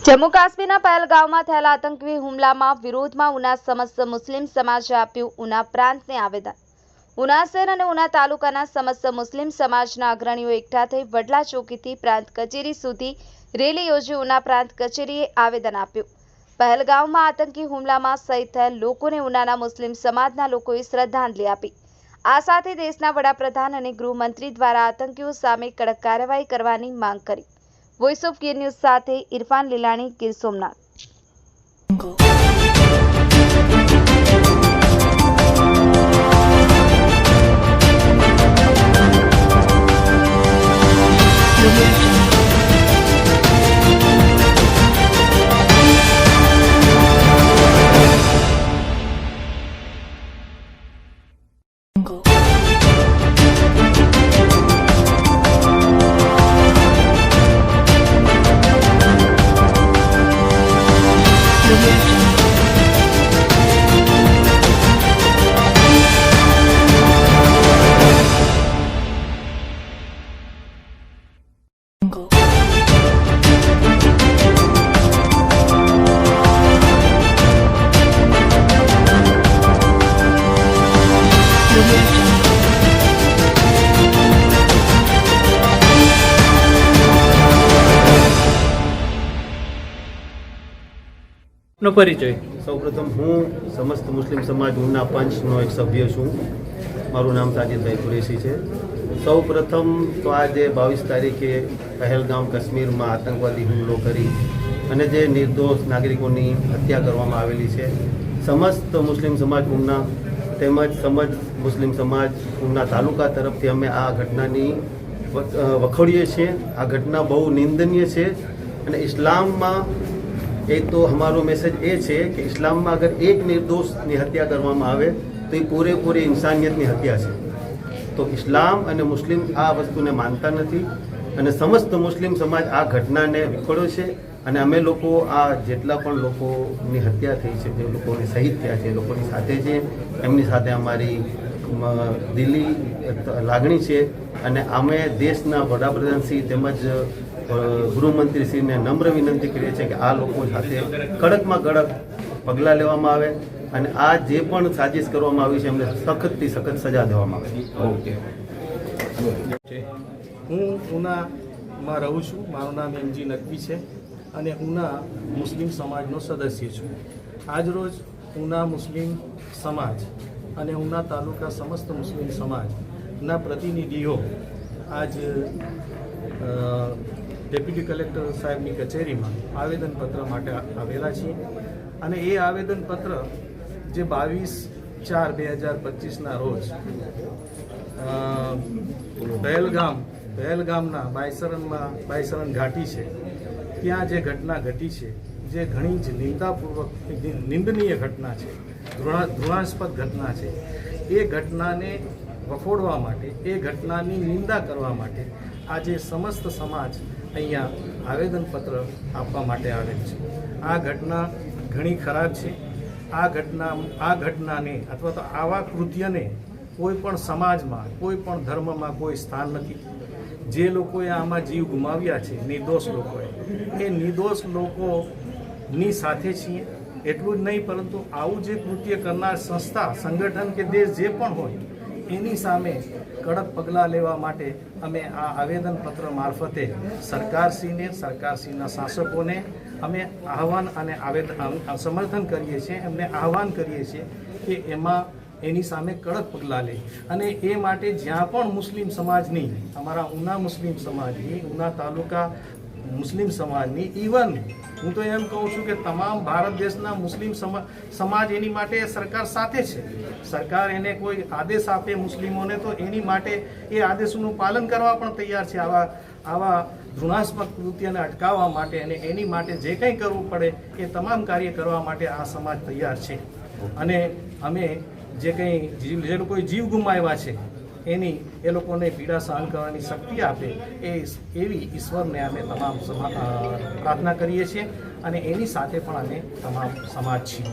જમ્મુ કાશ્મીરના પહેલગામમાં થયેલા આતંકી હુમલામાં વિરોધમાં ઉના સમસ્ત મુસ્લિમ સમાજે આપ્યું ઉના પ્રાંતને આવેદન। ઉના શહેર અને ઉના તાલુકાના સમસ્ત મુસ્લિમ સમાજના અગ્રણીઓ એકઠા થઈ વડલા ચોકીથી પ્રાંત કચેરી સુધી રેલી યોજી ઉના પ્રાંત કચેરીએ આવેદન આપ્યું। પહેલગામમાં આતંકી હુમલામાં શહીદ થયેલ લોકોને ઉનાના મુસ્લિમ સમાજના લોકોએ શ્રદ્ધાંજલિ આપી। આ સાથે દેશના વડાપ્રધાન અને ગૃહમંત્રી દ્વારા આતંકીઓ સામે કડક કાર્યવાહી કરવાની માંગ કરી। વોઇસ ઓફ ગીર ન્યૂઝ સાથે ઇરફાન લીલાણી, ગીર સોમનાથ। નો પરિચય। સૌપ્રથમ હું સમસ્ત મુસ્લિમ સમાજ ઉના પંચનો એક સભ્ય છું। મારું નામ સાજિદભાઈ કુરેશી છે। સૌપ્રથમ તો આજે 22 તારીખે પહેલગામ કાશ્મીરમાં આતંકવાદી હુમલો કરી અને જે નિર્દોષ નાગરિકોની હત્યા કરવામાં આવેલી છે, સમસ્ત મુસ્લિમ સમાજ ઉના તેમજ મુસ્લિમ સમાજ ઉના તાલુકા તરફથી અમે આ ઘટનાની વખોડીએ છીએ। આ ઘટના બહુ નિંદનીય છે અને ઇસ્લામમાં एक तो हमारो मैसेज ये है कि इस्लाम में अगर एक निर्दोष की हत्या करवामां आवे तो ये पूरे इंसानियत की हत्या है। तो इस्लाम और मुस्लिम आ वस्तु ने मानता नहीं और समस्त मुस्लिम समाज आ घटना ने विखोड़्यो है। અને અમે લોકો આ જેટલા પણ લોકોની હત્યા થઈ છે, જે લોકોને શહીદ થયા છે, લોકોની સાથે છે, એમની સાથે અમારી દિલી લાગણી છે અને અમે દેશના વડાપ્રધાનશ્રી તેમજ ગૃહમંત્રીશ્રીને નમ્ર વિનંતી કરીએ છીએ કે આ લોકો સાથે કડકમાં કડક પગલાં લેવામાં આવે અને આ જે પણ સાજિશ કરવામાં આવી છે એમને સખતથી સખત સજા દેવામાં આવે। હું ઉનામાં રહું છું। મારું નામ એમજી નકવી છે અને ઉના મુસ્લિમ સમાજનો સદસ્ય છું। આજરોજ ઉના મુસ્લિમ સમાજ અને ઉના તાલુકા સમસ્ત મુસ્લિમ સમાજના પ્રતિનિધિઓ આજ ડેપ્યુટી કલેક્ટર સાહેબની કચેરીમાં આવેદનપત્ર માટે આવેલા છીએ અને એ આવેદનપત્ર જે 22/4/2025ના રોજ પહેલગામના બાયસરન ઘાટી છે, ત્યાં જે ઘટના ઘટી છે, જે ઘણી જ નિંદનીય ઘટના છે, ઘૃણાસ્પદ ઘટના છે, એ ઘટનાને વખોડવા માટે, એ ઘટનાની નિંદા કરવા માટે આજે સમસ્ત સમાજ અહીંયા આવેદનપત્ર આપવા માટે આવેલ છે। આ ઘટના ઘણી ખરાબ છે। આ ઘટનાને અથવા તો આવા કૃત્યને કોઈ પણ સમાજમાં, કોઈ પણ ધર્મમાં કોઈ સ્થાન નથી। જે લોકોએ આમાં જીવ ગુમાવ્યા છે, નિર્દોષ લોકોએ, એ નિર્દોષ લોકોની સાથે છીએ। એટલું જ નહીં, પરંતુ આવું જે કૃત્ય કરનાર સંસ્થા, સંગઠન કે દેશ જે પણ હોય એની સામે કડક પગલાં લેવા માટે અમે આ આવેદનપત્ર મારફતે સરકારશ્રીને, સરકારશ્રીના શાસકોને અમે આહવાન અને સમર્થન કરીએ છીએ। એમને આહવાન કરીએ છીએ કે એમાં એની સામે કડક પગલાં લે અને એ માટે જ્યાં પણ મુસ્લિમ સમાજની, અમારા ઉના મુસ્લિમ સમાજની, ઉના તાલુકા મુસ્લિમ સમાજની, ઇવન હું તો એમ કહું છું કે તમામ ભારત દેશના મુસ્લિમ સમાજ એની માટે સરકાર સાથે છે। સરકાર એને કોઈ આદેશ આપે મુસ્લિમોને તો એની માટે એ આદેશોનું પાલન કરવા પણ તૈયાર છે। આવા ઘૃણાસ્પદ કૃત્યને અટકાવવા માટે અને એની માટે જે કંઈ કરવું પડે એ તમામ કાર્ય કરવા માટે આ સમાજ તૈયાર છે અને અમે જે લોકોએ જીવ ગુમાવ્યા છે એની એ લોકોને પીડા સહન કરવાની શક્તિ આપે એવી ઈશ્વરને અમે તમામ પ્રાર્થના કરીએ છીએ અને એની સાથે પણ અમે તમામ સમાજ છીએ।